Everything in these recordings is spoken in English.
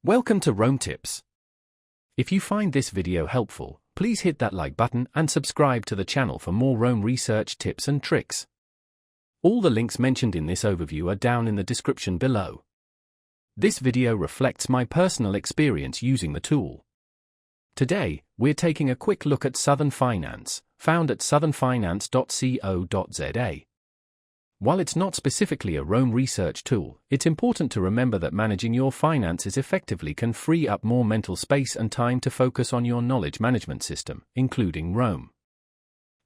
Welcome to Rome Tips. If you find this video helpful, please hit that like button and subscribe to the channel for more Rome research tips and tricks. All the links mentioned in this overview are down in the description below. This video reflects my personal experience using the tool. Today, we're taking a quick look at Southern Finance, found at southernfinance.co.za. While it's not specifically a Rome research tool, it's important to remember that managing your finances effectively can free up more mental space and time to focus on your knowledge management system, including Rome.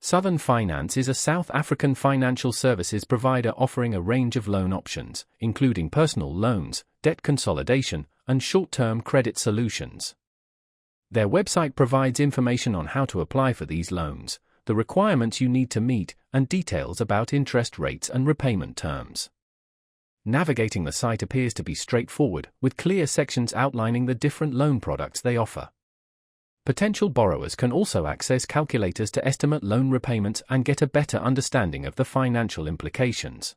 Southern Finance is a South African financial services provider offering a range of loan options, including personal loans, debt consolidation, and short-term credit solutions. Their website provides information on how to apply for these loans, the requirements you need to meet, and details about interest rates and repayment terms. Navigating the site appears to be straightforward, with clear sections outlining the different loan products they offer. Potential borrowers can also access calculators to estimate loan repayments and get a better understanding of the financial implications.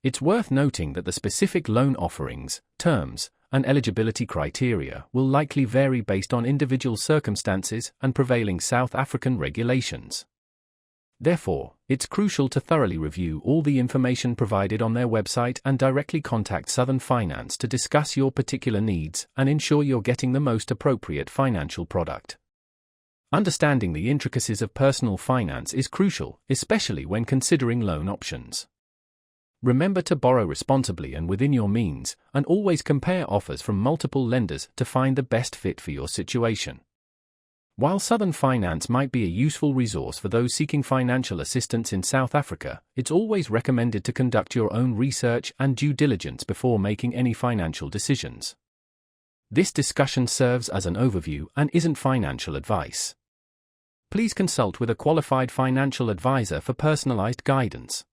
It's worth noting that the specific loan offerings, terms, and eligibility criteria will likely vary based on individual circumstances and prevailing South African regulations. Therefore, it's crucial to thoroughly review all the information provided on their website and directly contact Southern Finance to discuss your particular needs and ensure you're getting the most appropriate financial product. Understanding the intricacies of personal finance is crucial, especially when considering loan options. Remember to borrow responsibly and within your means, and always compare offers from multiple lenders to find the best fit for your situation. While Southern Finance might be a useful resource for those seeking financial assistance in South Africa, it's always recommended to conduct your own research and due diligence before making any financial decisions. This discussion serves as an overview and isn't financial advice. Please consult with a qualified financial advisor for personalized guidance.